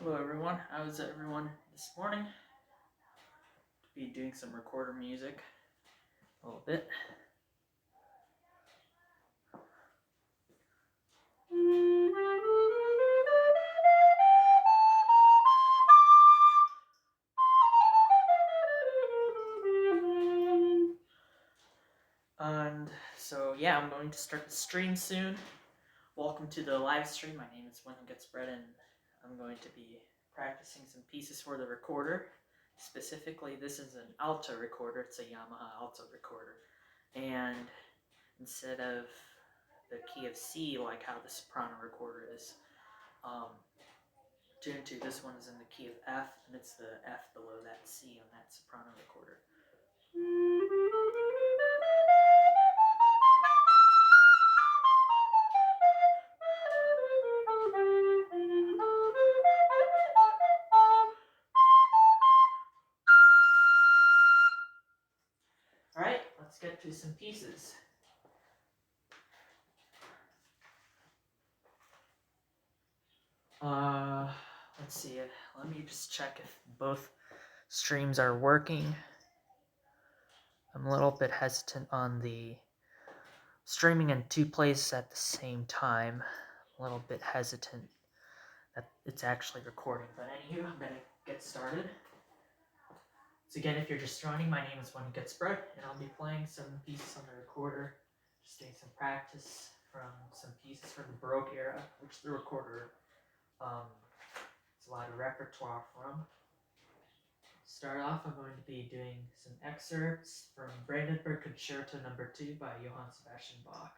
Hello everyone, how's everyone this morning? Be doing some recorder music a little bit. And so yeah, I'm going to start the stream soon. Welcome to the live stream. My name is When It Gets Bread, and I'm going to be practicing some pieces for the recorder. Specifically, this is an alto recorder. It's a Yamaha alto recorder. And instead of the key of C, like how the soprano recorder is, tuned to, this one is in the key of F, and it's the F below that C on that soprano recorder. Alright, let's get to some pieces. Let's see, let me just check if both streams are working. I'm a little bit hesitant on the streaming in two places at the same time. I'm a little bit hesitant that it's actually recording, but anywho, I'm gonna get started. So again, if you're just joining, my name is When It Gets Bread, and I'll be playing some pieces on the recorder, just doing some practice from some pieces from the Baroque era, which the recorder it's a lot of repertoire from. Start off, I'm going to be doing some excerpts from Brandenburg Concerto No. 2 by Johann Sebastian Bach.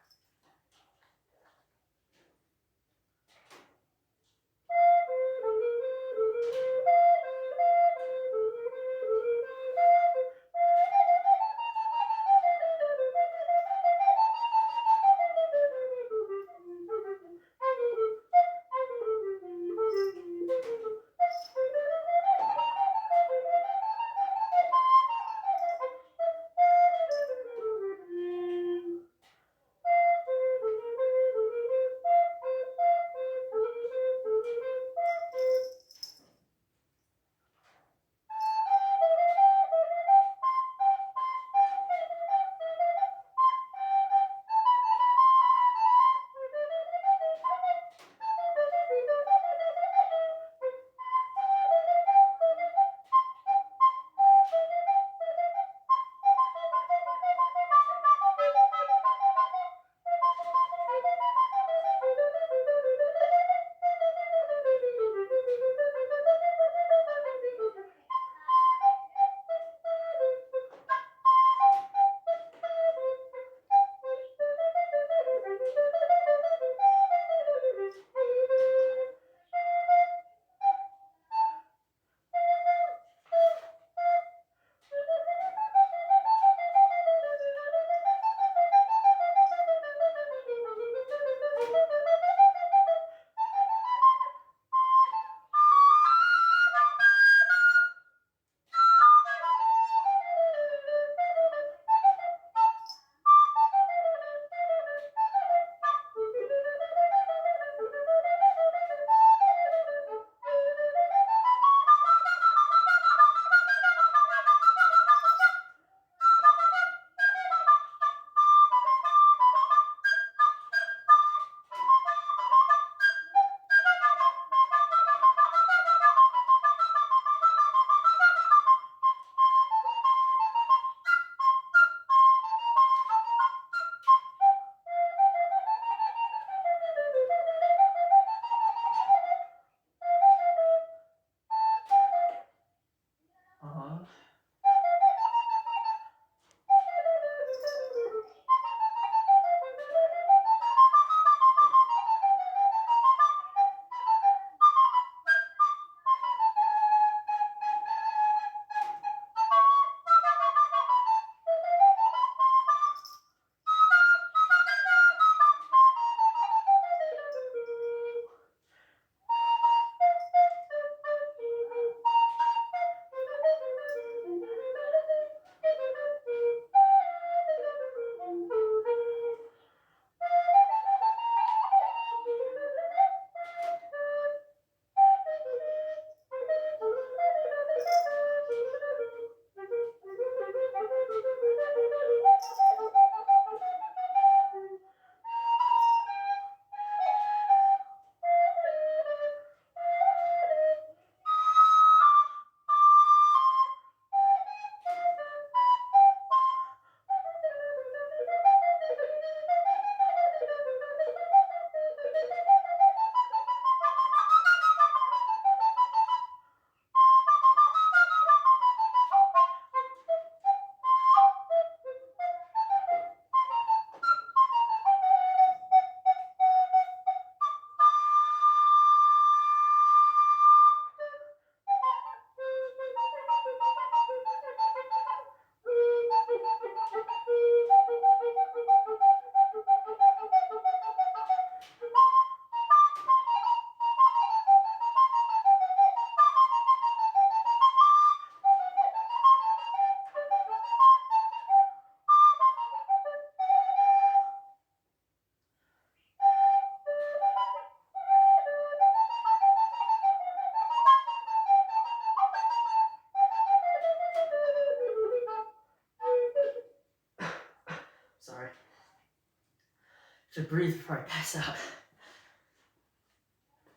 to breathe before I pass out.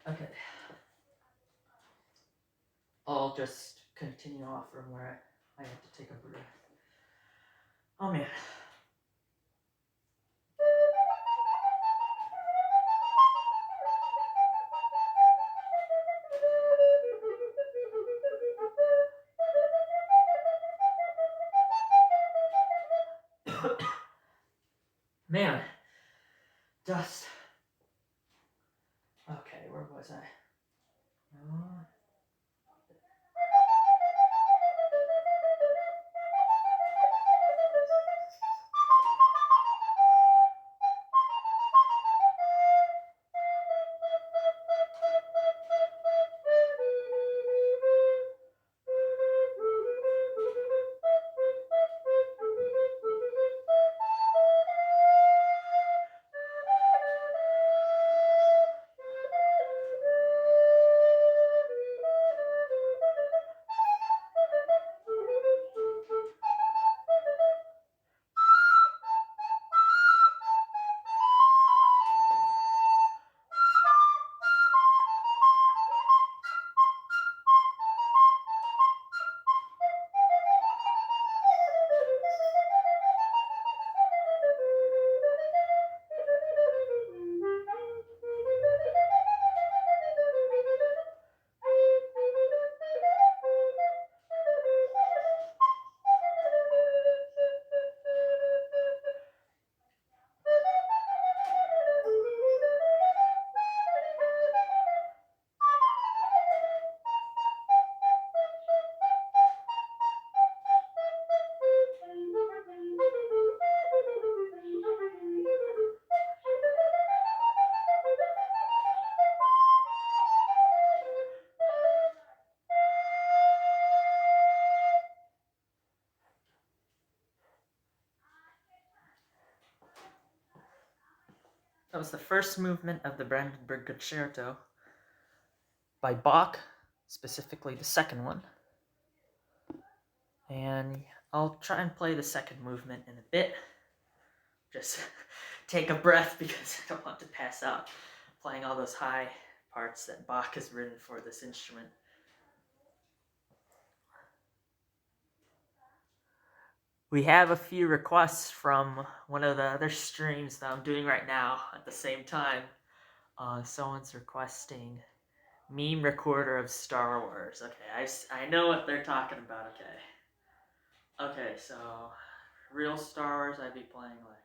Okay. I'll just continue off from where I had to take a breath. Oh man. Man, dust. Okay, where was I? That was the first movement of the Brandenburg Concerto by Bach, specifically the second one. And I'll try and play the second movement in a bit. Just take a breath because I don't want to pass out playing all those high parts that Bach has written for this instrument. We have a few requests from one of the other streams that I'm doing right now at the same time. Someone's requesting meme recorder of Star Wars. Okay, I know what they're talking about. Okay, so real Star Wars, I'd be playing like.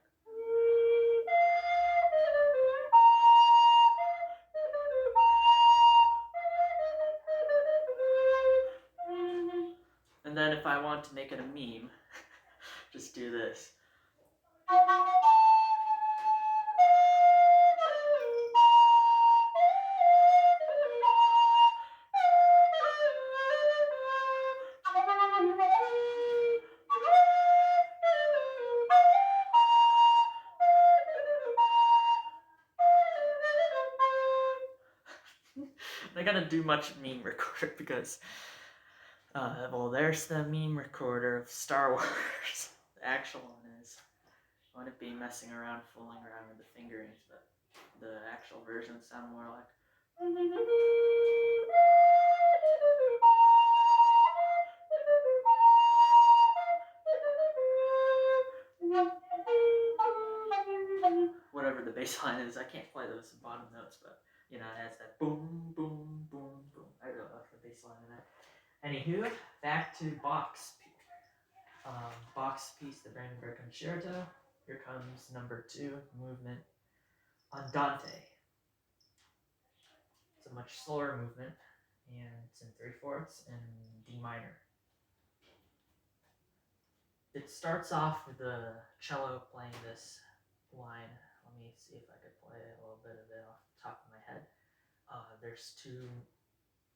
And then if I want to make it a meme, just do this. I gotta do much meme recorder because, well, there's the meme recorder of Star Wars. The actual one is, I wouldn't be messing around, fooling around with the fingerings, but the actual version sound more like. Whatever the bass line is, I can't play those bottom notes, but you know, it has that boom, boom, boom, boom. I really love the bass line in that. Anywho, back to Bach's piece, the Brandenburg Concerto. Here comes number 2, movement Andante. It's a much slower movement, and it's in 3/4 in D minor. It starts off with the cello playing this line. Let me see if I could play a little bit of it off the top of my head. There's 2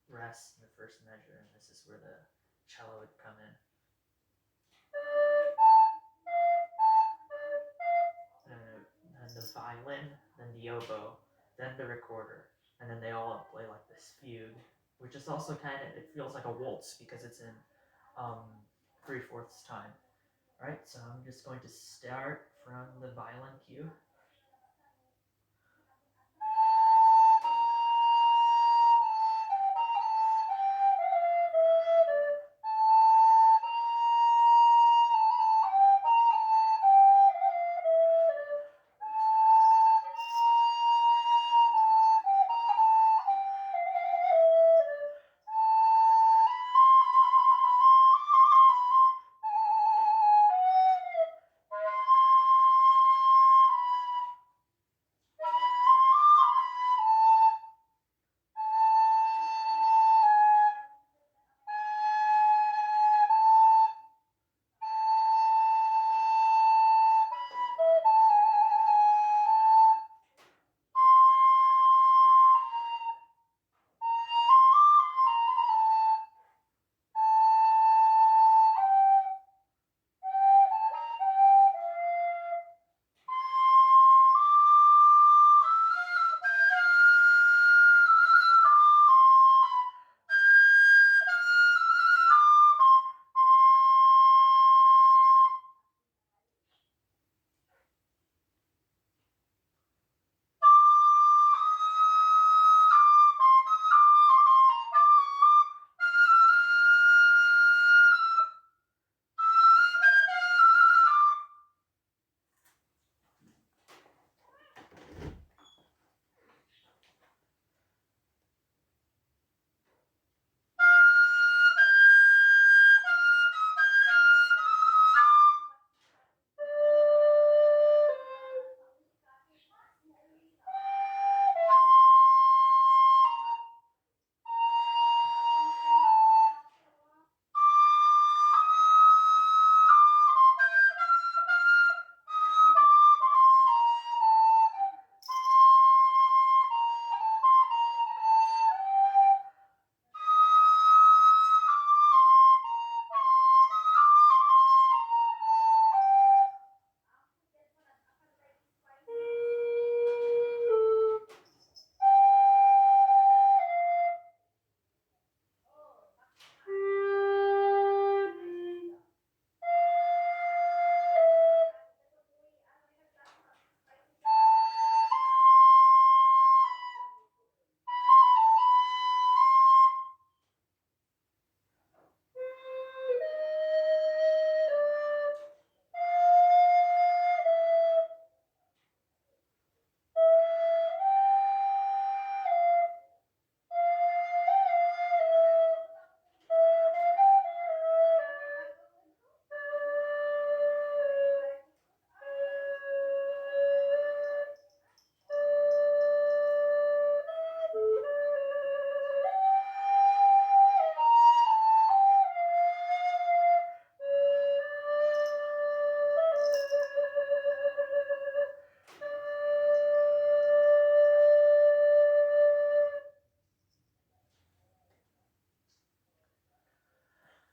rests in the first measure, and this is where the cello would come in. And the violin, then the oboe, then the recorder, and then they all play like this fugue, which is also it feels like a waltz because it's in 3/4 time. Alright, so I'm just going to start from the violin cue.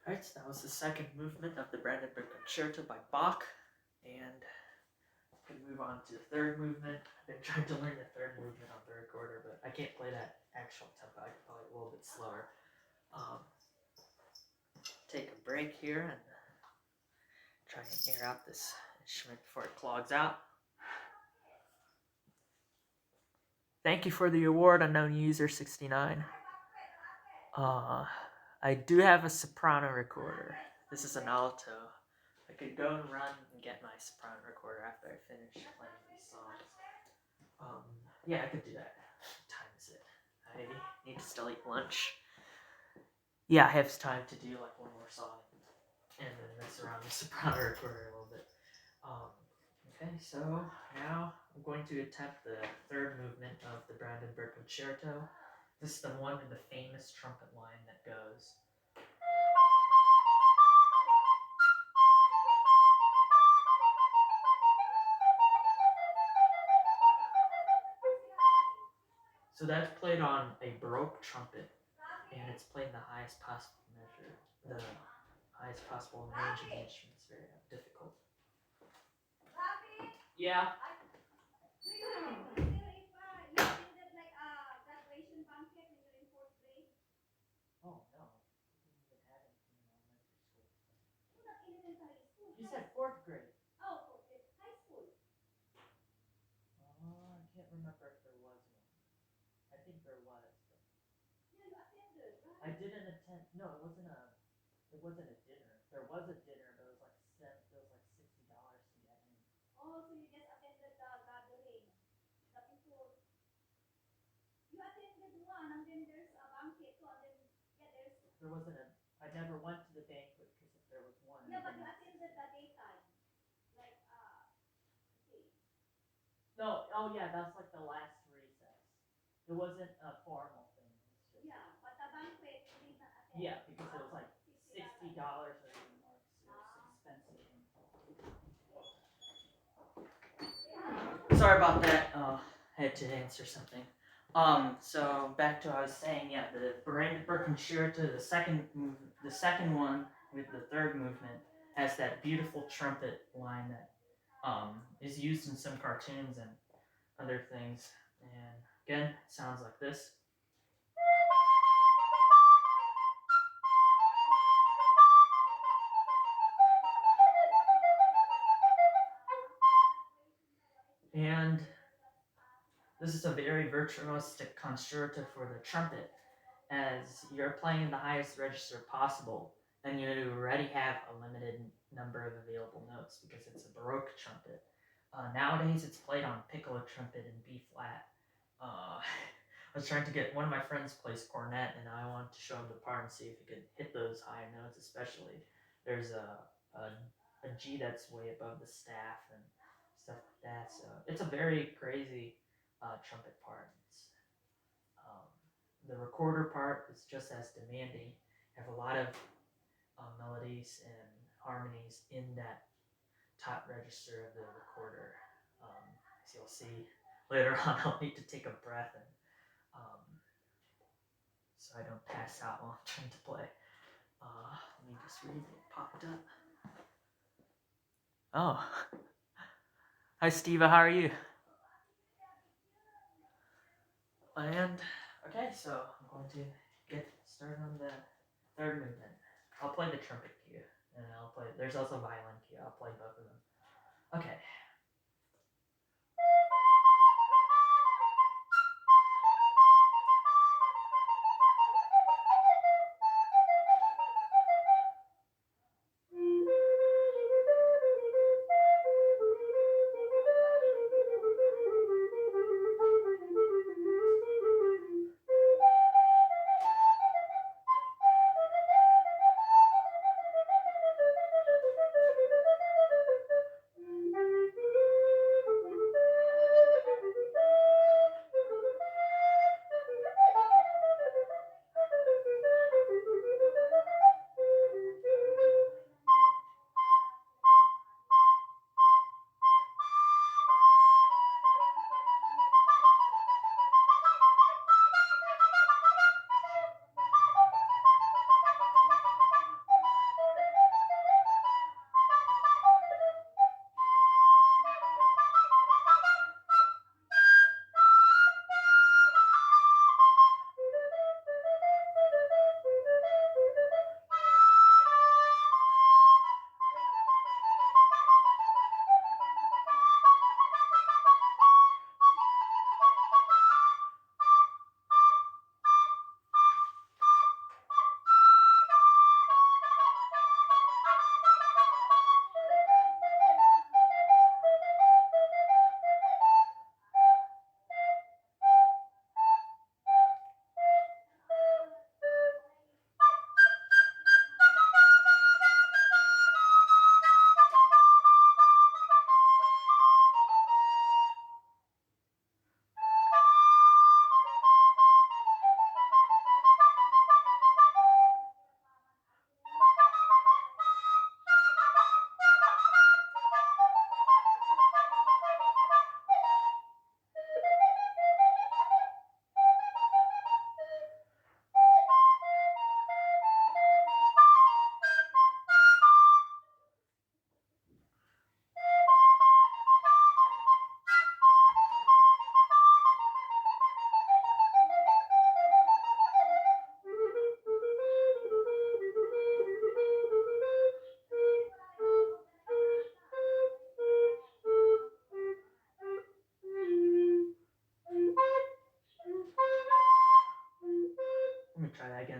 Alright, so that was the second movement of the Brandenburg Concerto by Bach, and we can move on to the third movement. I've been trying to learn the third movement on the recorder, but I can't play that actual tempo. I can play it a little bit slower. Take a break here and try and air out this instrument before it clogs out. Thank you for the award, unknown user 69. I do have a soprano recorder. This is an alto. I could go and run and get my soprano recorder after I finish playing these songs. Yeah, I could do that. What time is it? I need to still eat lunch. Yeah, I have time to do like one more song and then mess around the soprano recorder a little bit. Okay, so now I'm going to attempt the third movement of the Brandenburg Concerto. This is the one with the famous trumpet line that goes. So that's played on a Baroque trumpet, and it's played in the highest possible measure, the highest possible range of the instrument. It's very difficult. Yeah. Oh no, we didn't even have anything in elementary school. You said fourth grade. I can't remember if there was one. I think there was. I didn't attend. No, it wasn't a. It wasn't a dinner. There was a dinner, but it was like $60 to get in. There wasn't a. I never went to the banquet because if there was one. No. Oh yeah, that's like the last recess. It wasn't a formal thing. It was just. Yeah, because it was like $60 or even more because it was expensive. Sorry about that. I had to answer something. So back to what I was saying. Yeah, the Brandenburg Concerto, the second one with the third movement has that beautiful trumpet line that is used in some cartoons and other things. And again, it sounds like this. And this is a very virtuosic concerto for the trumpet, as you're playing in the highest register possible, and you already have a limited number of available notes because it's a Baroque trumpet. Nowadays, it's played on piccolo trumpet in B flat. I was trying to get one of my friends plays cornet, and I wanted to show him the part and see if he could hit those high notes. Especially, there's a G that's way above the staff and stuff like that. So it's a very crazy trumpet part. The recorder part is just as demanding. You have a lot of melodies and harmonies in that top register of the recorder. As you'll see later on, I'll need to take a breath and so I don't pass out while I'm trying to play. Let me just read what popped up. Oh, hi Steve, how are you? And okay, so I'm going to get started on the third movement. I'll play the trumpet cue, and I'll play. There's also violin cue. I'll play both of them. Okay.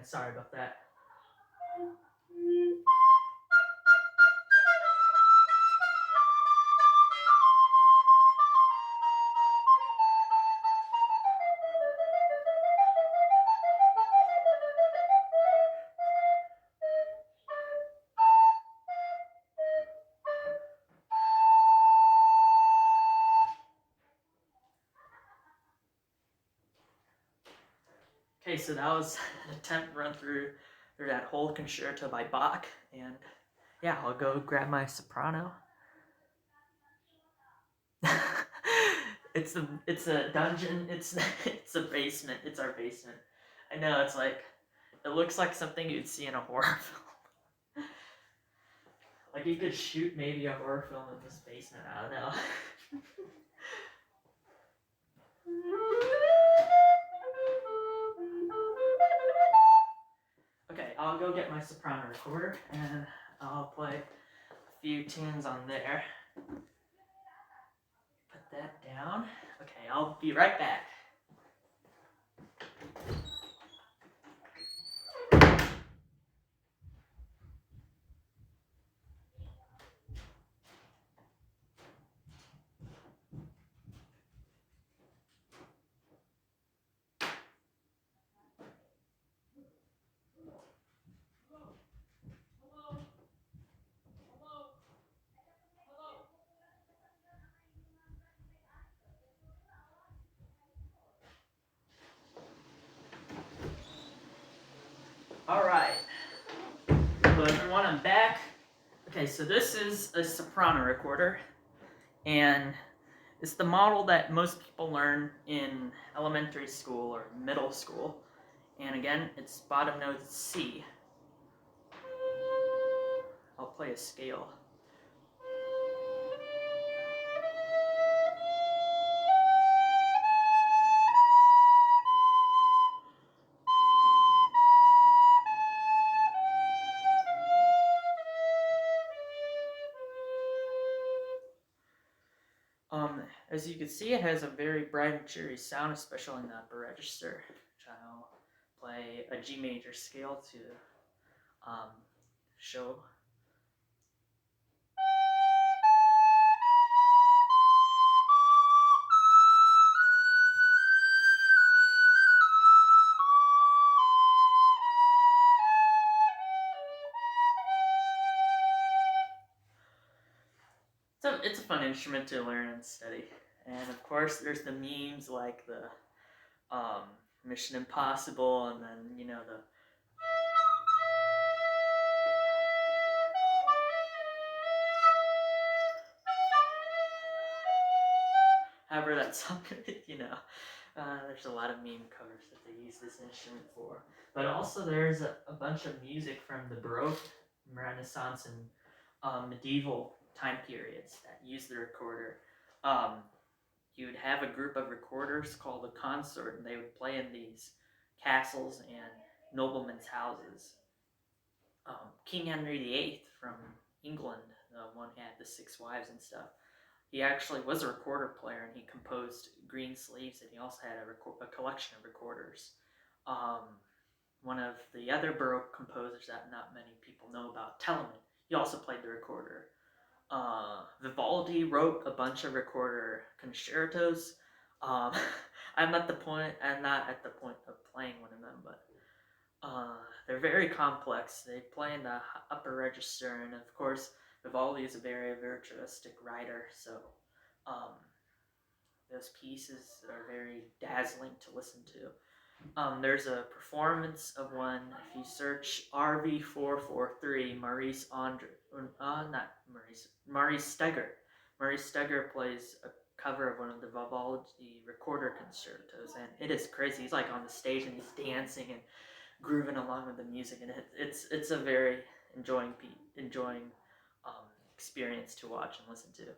Sorry about that. Okay, so that was an attempt to run through that whole concerto by Bach, and yeah, I'll go grab my soprano. It's a dungeon. It's a basement. It's our basement. I know, it's like, it looks like something you'd see in a horror film. Like you could shoot maybe a horror film in this basement. I don't know. Okay, I'll go get my soprano recorder and I'll play a few tunes on there. Put that down. Okay, I'll be right back. Alright. Hello everyone, I'm back. Okay, so this is a soprano recorder, and it's the model that most people learn in elementary school or middle school. And again, its bottom note is C. I'll play a scale. As you can see, it has a very bright and cheery sound, especially in the upper register, which I'll play a G major scale to show. So it's a fun instrument to learn and study. And of course, there's the memes like the Mission Impossible, and then, you know, the however that song, you know. There's a lot of meme covers that they use this instrument for. But also there's a bunch of music from the Baroque, Renaissance, and medieval time periods that use the recorder. You would have a group of recorders called a consort, and they would play in these castles and noblemen's houses. King Henry VIII from England, the one who had the 6 wives and stuff, he actually was a recorder player, and he composed Green Sleeves, and he also had a collection of recorders. One of the other Baroque composers that not many people know about, Telemann, he also played the recorder. Vivaldi wrote a bunch of recorder concertos. I'm not at the point of playing one of them, but they're very complex. They play in the upper register, and of course, Vivaldi is a very virtuosic writer, so those pieces are very dazzling to listen to. There's a performance of one, if you search RV443, Maurice Steger. Maurice Steger plays a cover of one of the Vivaldi recorder concertos, and it is crazy. He's like on the stage and he's dancing and grooving along with the music, and it's a very enjoying experience to watch and listen to.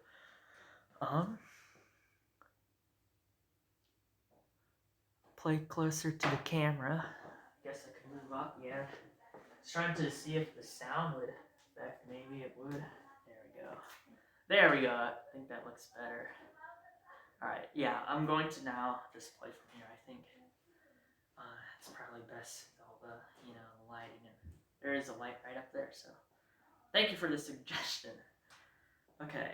Play closer to the camera. I guess I could move up, yeah. I was trying to see if the sound would affect, maybe it would. There we go. There we go, I think that looks better. Alright, yeah, I'm going to now just play from here, I think. It's probably best, I'll all the, lighting, and there is a light right up there, so thank you for the suggestion. Okay,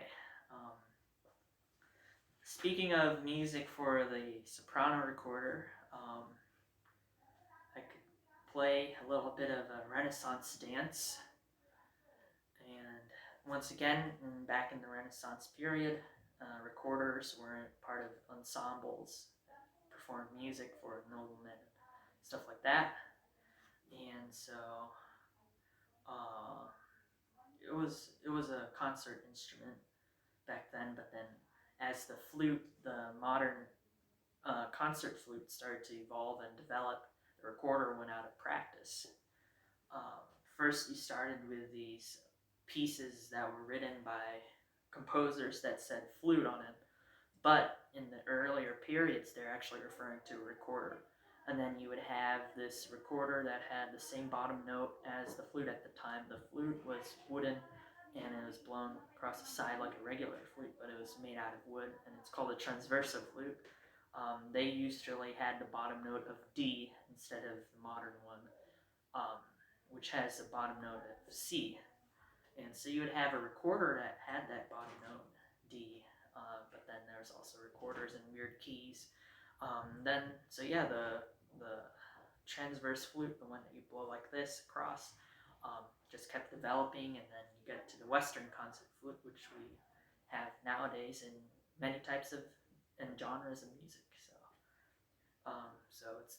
speaking of music for the soprano recorder, I could play a little bit of a Renaissance dance, and once again, back in the Renaissance period, recorders were part of ensembles, performed music for noblemen, stuff like that. And so it was a concert instrument back then. But then, as the flute, the modern concert flute, started to evolve and develop, the recorder went out of practice. First, you started with these pieces that were written by composers that said flute on it, but in the earlier periods, they're actually referring to a recorder. And then you would have this recorder that had the same bottom note as the flute at the time. The flute was wooden, and it was blown across the side like a regular flute, but it was made out of wood, and it's called a transversal flute. They usually had the bottom note of D instead of the modern one, which has the bottom note of C. And so you would have a recorder that had that bottom note, D, but then there's also recorders in weird keys. The transverse flute, the one that you blow like this across, just kept developing, and then you get to the Western concert flute, which we have nowadays in many types of and genres of music. So it's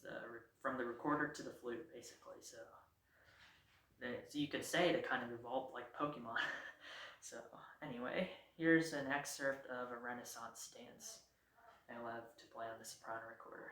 from the recorder to the flute, basically. So you could say they kind of evolved like Pokemon. So anyway, here's an excerpt of a Renaissance dance I love to play on the soprano recorder.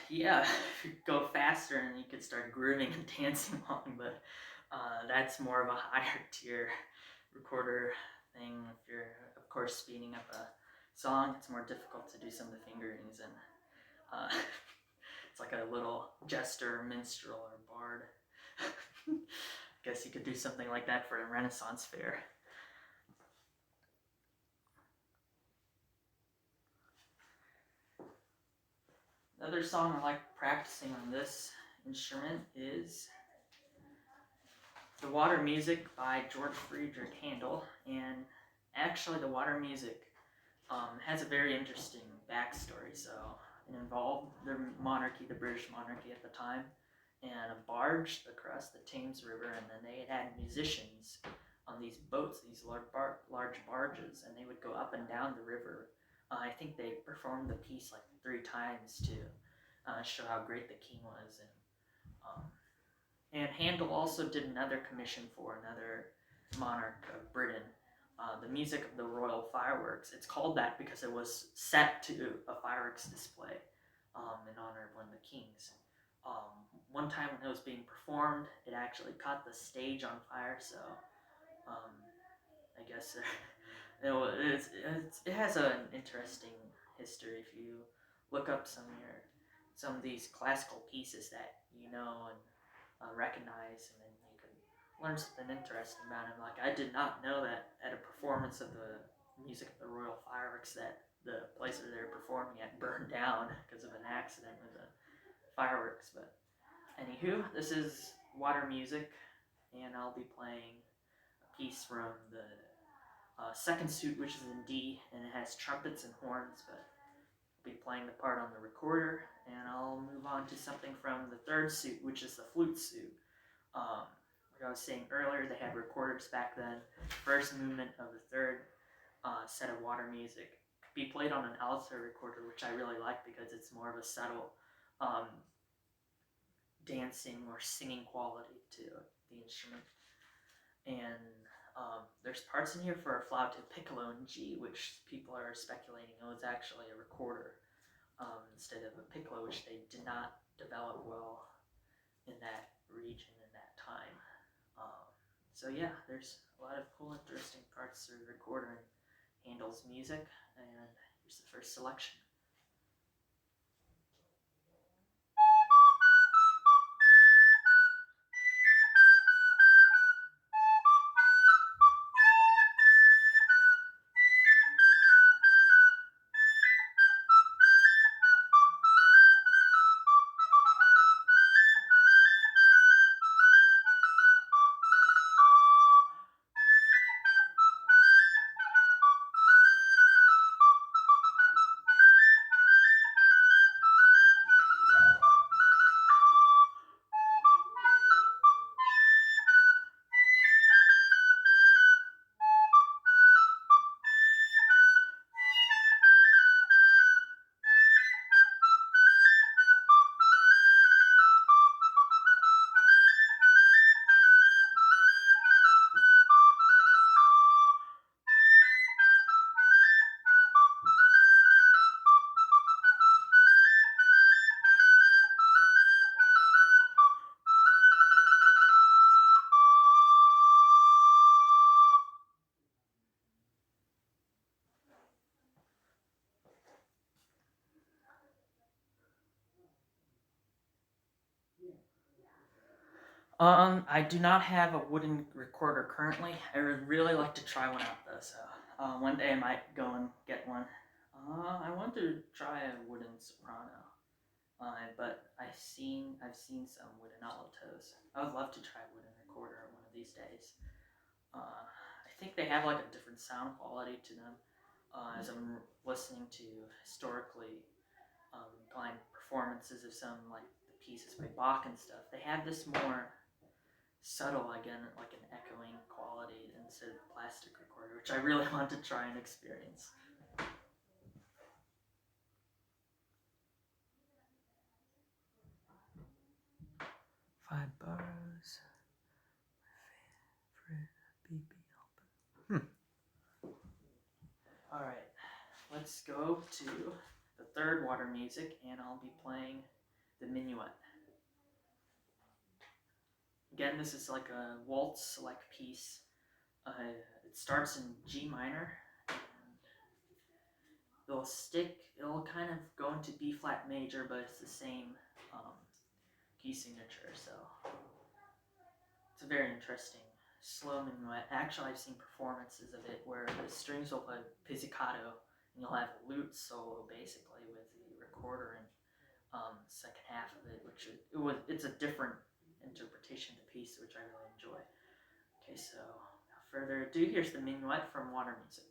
Yeah, if you go faster and you could start grooving and dancing along, but that's more of a higher tier recorder thing. If you're, of course, speeding up a song, it's more difficult to do some of the fingerings, and it's like a little jester, minstrel, or bard. I guess you could do something like that for a Renaissance fair. Another song I like practicing on this instrument is The Water Music by George Friedrich Handel. And actually, the water music has a very interesting backstory. So it involved the monarchy, the British monarchy at the time, and a barge across the Thames River, and then they had musicians on these boats, these large barges, and they would go up and down the river. I think they performed the piece like 3 times to show how great the king was. And Handel also did another commission for another monarch of Britain, the music of the royal fireworks. It's called that because it was set to a fireworks display in honor of one of the kings. One time when it was being performed, it actually caught the stage on fire, so I guess it has an interesting history. If you look up some of these classical pieces that you know and recognize, and then you can learn something interesting about them. Like, I did not know that at a performance of the music of the royal fireworks that the place where they were performing at burned down because of an accident with the fireworks. But anywho, this is water music, and I'll be playing a piece from the second suite, which is in D, and it has trumpets and horns, but I'll be playing the part on the recorder, and I'll move on to something from the third suite, which is the flute suite. Like I was saying earlier, they had recorders back then. First movement of the third set of water music. It could be played on an alto recorder, which I really like because it's more of a subtle dancing or singing quality to the instrument. And there's parts in here for a flauta piccolo in G, which people are speculating was actually a recorder instead of a piccolo, which they did not develop well in that region in that time. So yeah, there's a lot of cool, interesting parts to the recorder in Handel's music, and here's the first selection. I do not have a wooden recorder currently. I would really like to try one out though, so one day I might go and get one. I want to try a wooden soprano, but I've seen some wooden altos. I would love to try a wooden recorder one of these days. I think they have like a different sound quality to them. As I'm listening to historically inclined performances of some like the pieces by Bach and stuff, they have this more subtle, again, like an echoing quality instead of plastic recorder, which I really want to try and experience. Five bars. My favorite BB album. Alright, let's go to the third water music, and I'll be playing the Minuet. Again, this is like a waltz-like piece. It starts in G minor, and it'll kind of go into B flat major, but it's the same key signature, so it's a very interesting slow minuet. Actually, I've seen performances of it where the strings will play pizzicato, and you'll have a lute solo basically with the recorder in second half of it, which it's a different interpretation of the piece, which I really enjoy. Okay, so without further ado, here's the Minuet from Water Music.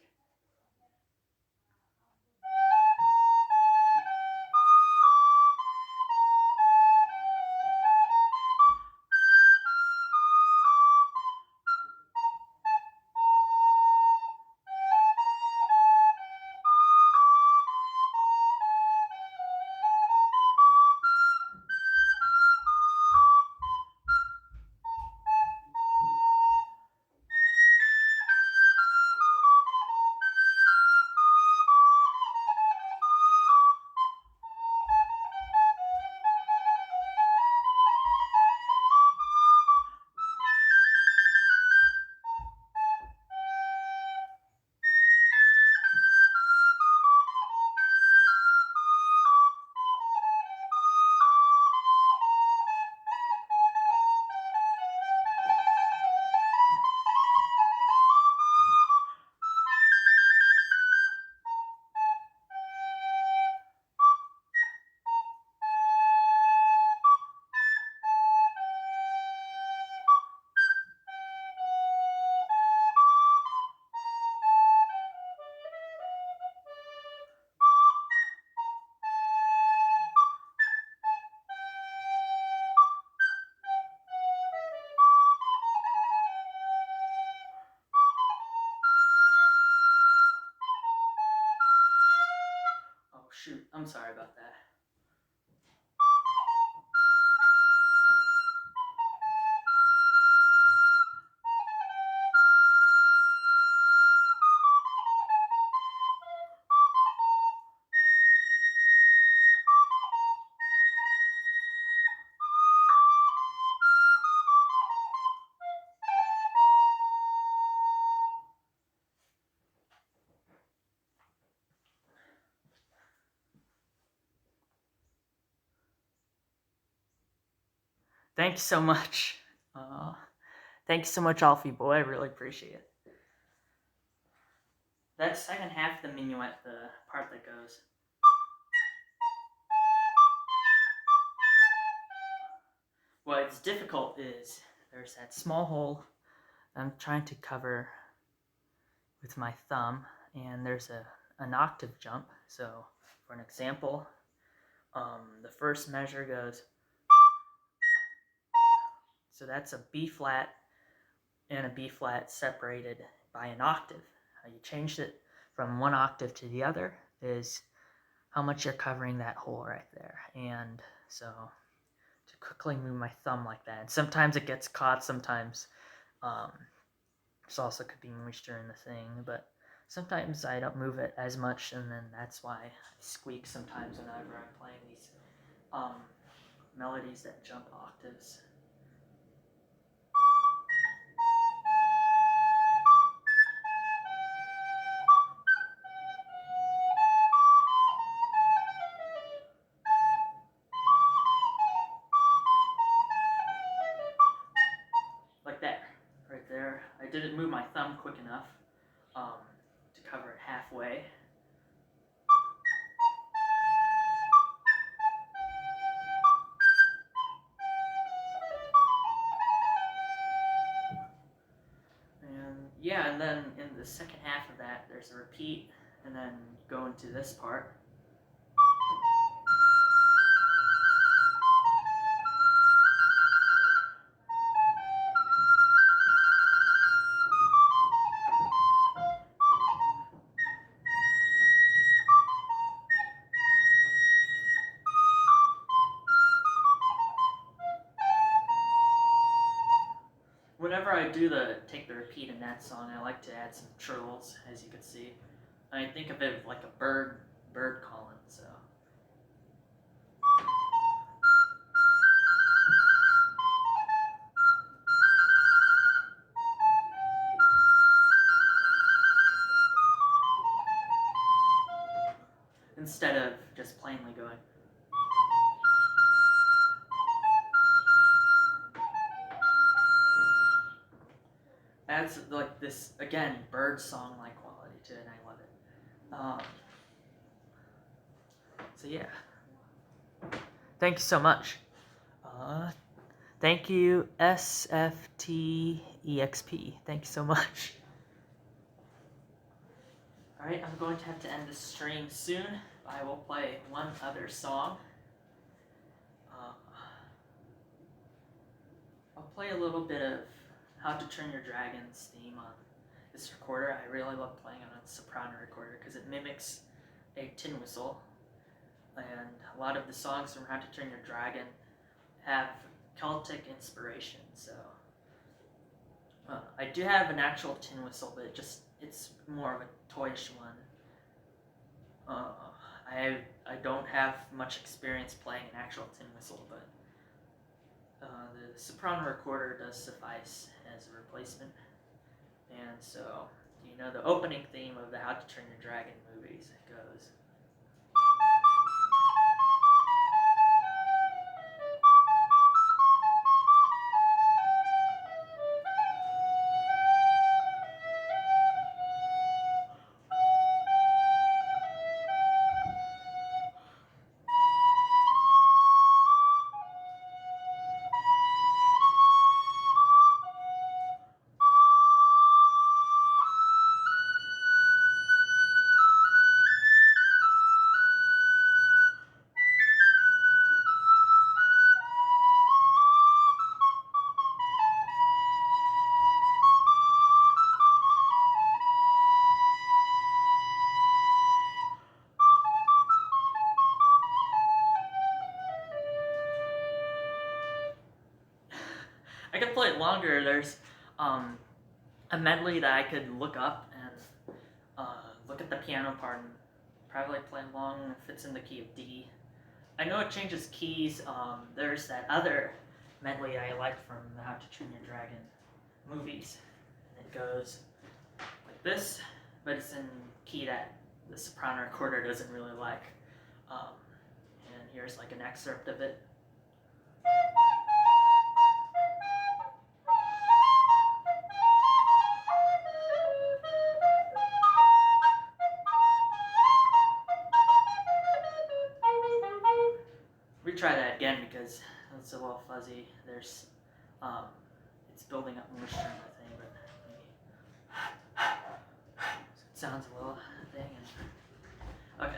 shoot, I'm sorry about that. Thank you so much. Thank you so much, Alfie boy. I really appreciate it. That second half of the minuet, the part that goes. What's difficult is there's that small hole I'm trying to cover with my thumb, and there's an octave jump. So, for an example, the first measure goes. So that's a B flat and a B flat separated by an octave. How you changed it from one octave to the other is how much you're covering that hole right there. And so to quickly move my thumb like that. And sometimes it gets caught, sometimes this also could be moisture in the thing, but sometimes I don't move it as much, and then that's why I squeak sometimes whenever I'm playing these melodies that jump octaves. Like that, right there. I didn't move my thumb quick enough to cover it halfway. And yeah, and then in the second half of that, there's a repeat, and then go into this part. Whenever I do take the repeat in that song, I like to add some trills, as you can see. I think of it like a bird calling, so. Instead of just plainly going. Adds like this, again, bird song-like quality to it, and I love it. So yeah. Thank you so much. Thank you, SFTEXP. Thank you so much. Alright, I'm going to have to end the stream soon. I will play one other song. I'll play a little bit of How to Train Your Dragon's theme on this recorder. I really love playing on a soprano recorder because it mimics a tin whistle. And a lot of the songs from How to Train Your Dragon have Celtic inspiration, so I do have an actual tin whistle, but it's more of a toyish one. I don't have much experience playing an actual tin whistle, but the soprano recorder does suffice as a replacement. And so, you know, the opening theme of the How to Train Your Dragon movies goes. I could play it longer. There's a medley that I could look up and look at the piano part and probably play along if it's in the key of D. I know it changes keys. There's that other medley I like from the How to Train Your Dragon movies. And it goes like this, but it's in key that the soprano recorder doesn't really like. And here's like an excerpt of it. Retry that again because it's a little fuzzy. There's, it's building up more strength, I think, but maybe it sounds a little thing. Okay.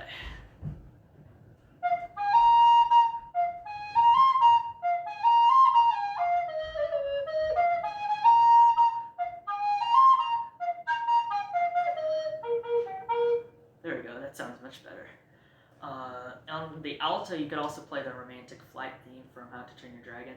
There we go. That sounds much better. On the alto, you could also play the Romantic Flight theme from How to Train Your Dragon.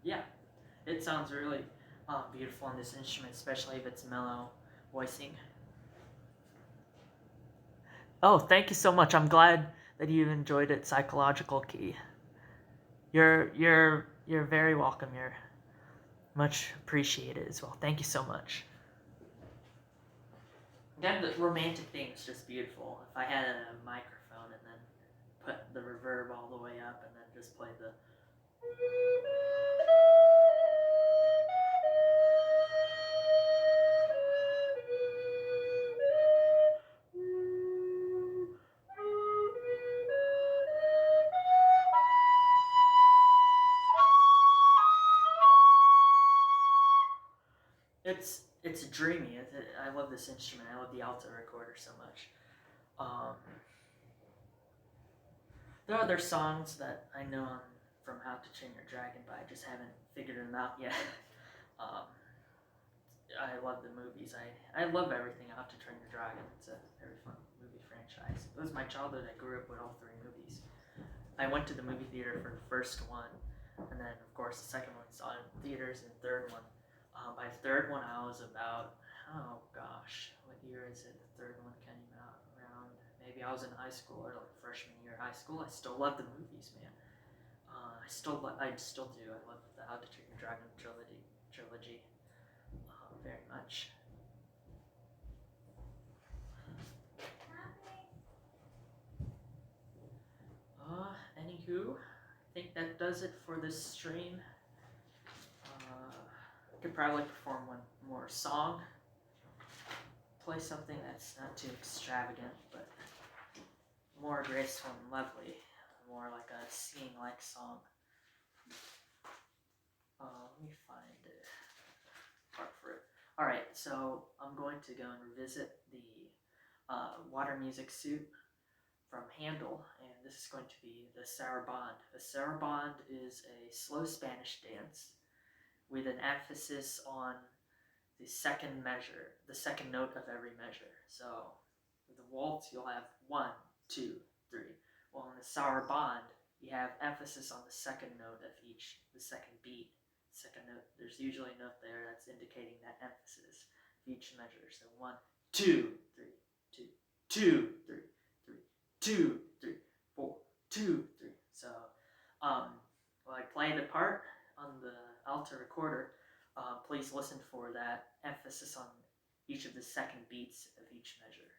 Yeah, it sounds really beautiful on this instrument, especially if it's mellow voicing. Oh, thank you so much. I'm glad that you enjoyed it, Psychological Key. You're very welcome. You're much appreciated as well. Thank you so much. Again, the romantic thing is just beautiful. If I had a microphone and then put the reverb all the way up and then just play the it's dreamy. I love this instrument. I love the alto recorder so much. There are other songs that I know from How to Train Your Dragon, but I just haven't figured them out yet. I love the movies. I love everything How to Train Your Dragon. It's a very fun movie franchise. It was my childhood. I grew up with all three movies. I went to the movie theater for the first one, and then of course the second one saw in theaters, and the third one. By the third one, I was about, oh gosh, what year is it? The third one came out around, maybe I was in high school or like freshman year of high school. I still love the movies, man. I still do. I love the How to Train Your Dragon trilogy very much. Anywho, I think that does it for this stream. Could probably perform one more song. Play something that's not too extravagant, but more graceful and lovely. More like a singing-like song. Let me find it. Part for it. Alright, so I'm going to go and revisit the Water Music Suit from Handel, and this is going to be the Sarabande. The Sarabande is a slow Spanish dance with an emphasis on the second measure, the second note of every measure. So with the waltz, you'll have 1, 2, 3. Well, in the Sarabande, you have emphasis on the second note of the second beat. Second note, there's usually a note there that's indicating that emphasis of each measure. So 1, 2, 3, 2, 2, 3, 3, 2, 3, 4, 2, 3. So, while I play the part on the alto recorder, please listen for that emphasis on each of the second beats of each measure.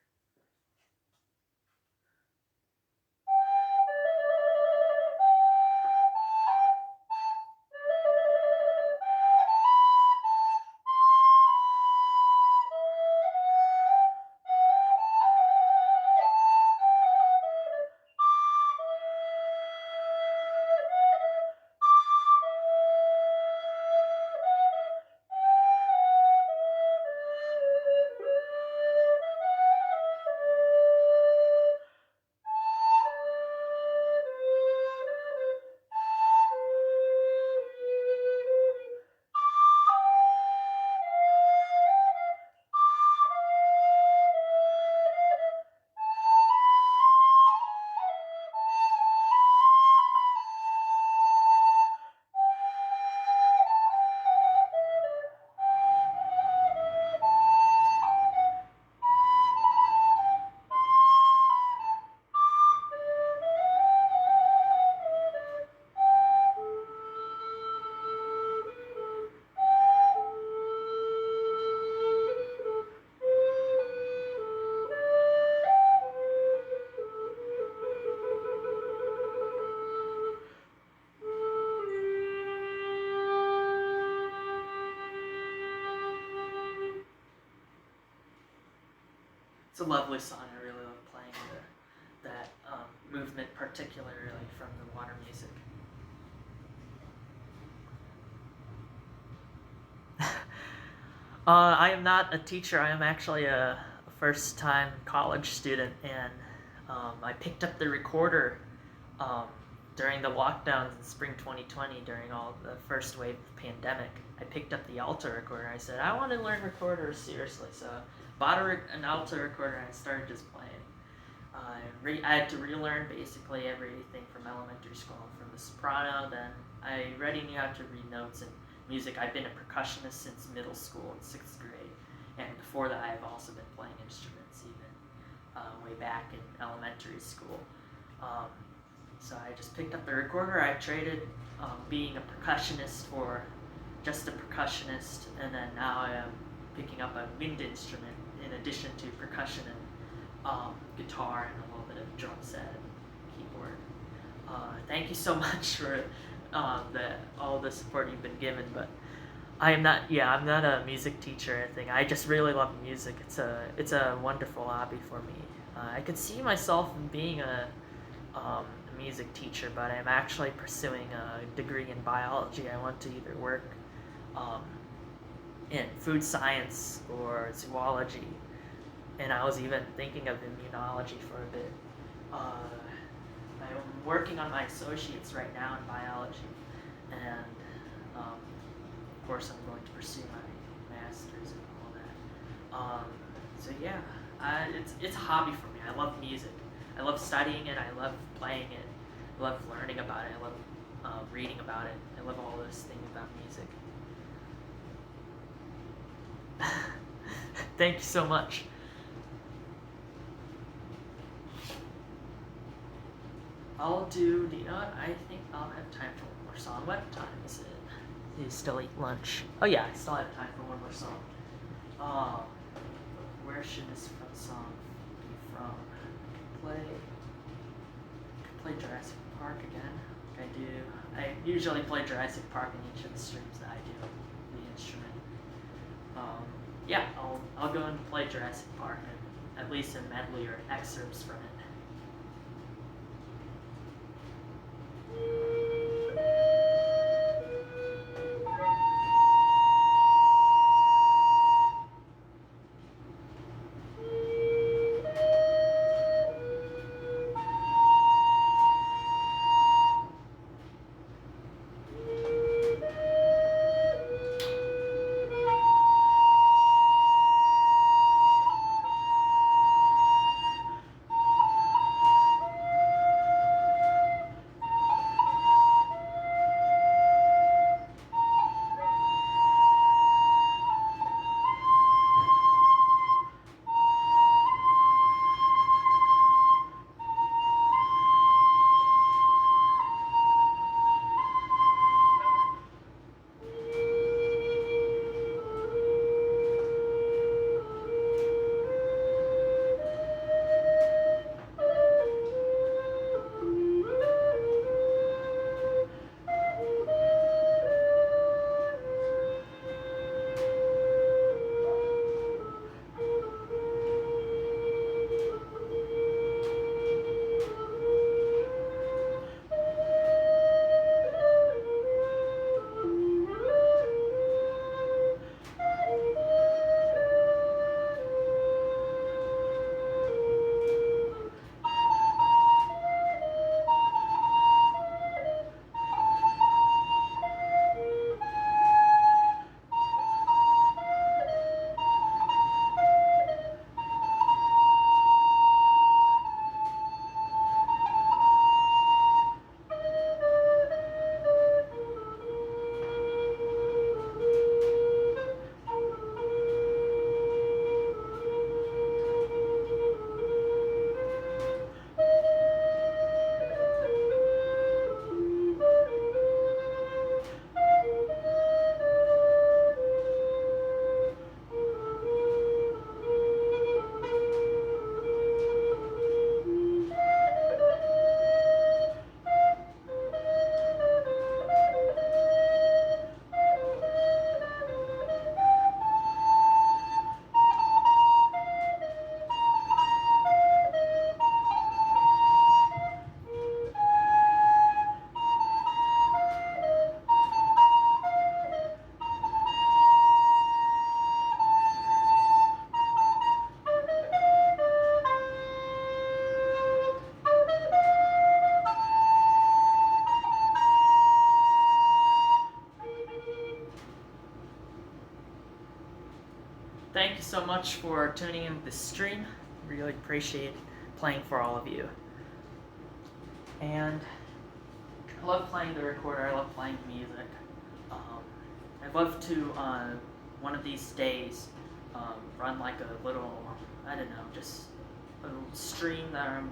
It's a lovely song. I really love playing that movement, particularly from the water music. I am not a teacher. I am actually a first-time college student, and I picked up the recorder during the lockdowns in spring 2020, during all the first wave of the pandemic. I picked up the alto recorder. I said, I want to learn recorders seriously, so bought an alto recorder and I started just playing. I had to relearn basically everything from elementary school, from the soprano. Then I already knew how to read notes and music. I've been a percussionist since middle school in 6th grade, and before that I've also been playing instruments even way back in elementary school. So I just picked up the recorder. I traded being a percussionist for just a percussionist, and then now I am picking up a wind instrument in addition to percussion and guitar and a little bit of drum set and keyboard. Thank you so much for all the support you've been given, but I'm not a music teacher or anything. I just really love music. It's a wonderful hobby for me. I could see myself being a music teacher, but I'm actually pursuing a degree in biology. I want to either work in food science or zoology, and I was even thinking of immunology for a bit. I'm working on my associates right now in biology, and of course I'm going to pursue my master's and all that. So yeah, it's a hobby for me. I love music. I love studying it. I love playing it. I love learning about it. I love reading about it. I love all those things about music. Thank you so much. I'll do, you know what, I think I'll have time for one more song. What time is it? Do you still eat lunch? Oh yeah, I still have time for one more song. Where should this song be from? I could play Jurassic Park again. I usually play Jurassic Park in each of the streams that I do, the instrument. Yeah, I'll go and play Jurassic Park, and at least a medley or excerpts from it. thank you so much for tuning in this stream. Really appreciate playing for all of you. And I love playing the recorder. I love playing music. I'd love to, one of these days, run like a little, I don't know, just a little stream that I'm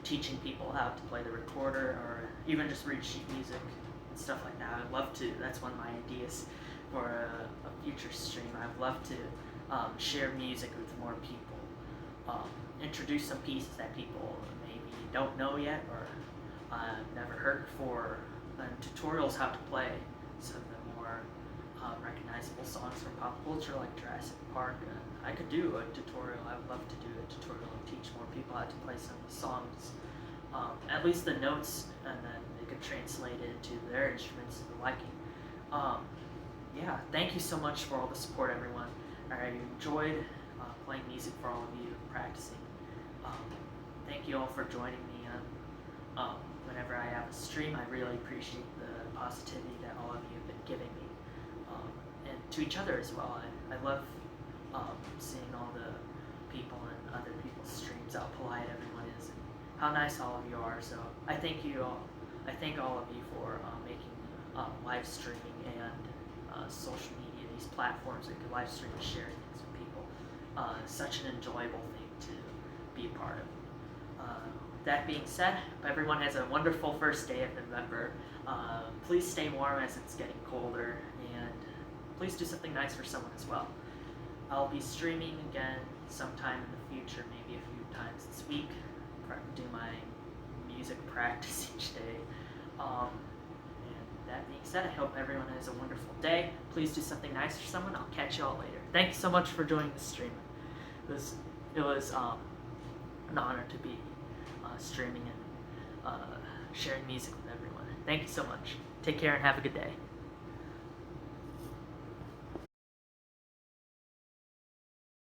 teaching people how to play the recorder, or even just read sheet music and stuff like that. I'd love to. That's one of my ideas for a future stream. I'd love to share music with more people, introduce some pieces that people maybe don't know yet or never heard before, and tutorials how to play some of the more recognizable songs from pop culture like Jurassic Park. I could do a tutorial. I would love to do a tutorial and teach more people how to play some of the songs, at least the notes, and then they could translate it to their instruments to their liking. Yeah, thank you so much for all the support, everyone. I enjoyed playing music for all of you, practicing. Thank you all for joining me whenever I have a stream. I really appreciate the positivity that all of you have been giving me, and to each other as well. I love seeing all the people in other people's streams, how polite everyone is, and how nice all of you are. So I thank you all. I thank all of you for making live streaming and social media, these platforms that you can live stream and share things with people, such an enjoyable thing to be a part of. That being said, hope everyone has a wonderful first day of November. Please stay warm as it's getting colder, and please do something nice for someone as well. I'll be streaming again sometime in the future, maybe a few times this week. Do my music practice each day. And that being said, I hope everyone has a wonderful day. Please do something nice for someone. I'll catch you all later. Thank you so much for joining the stream. It was an honor to be streaming and sharing music with everyone. Thank you so much. Take care and have a good day.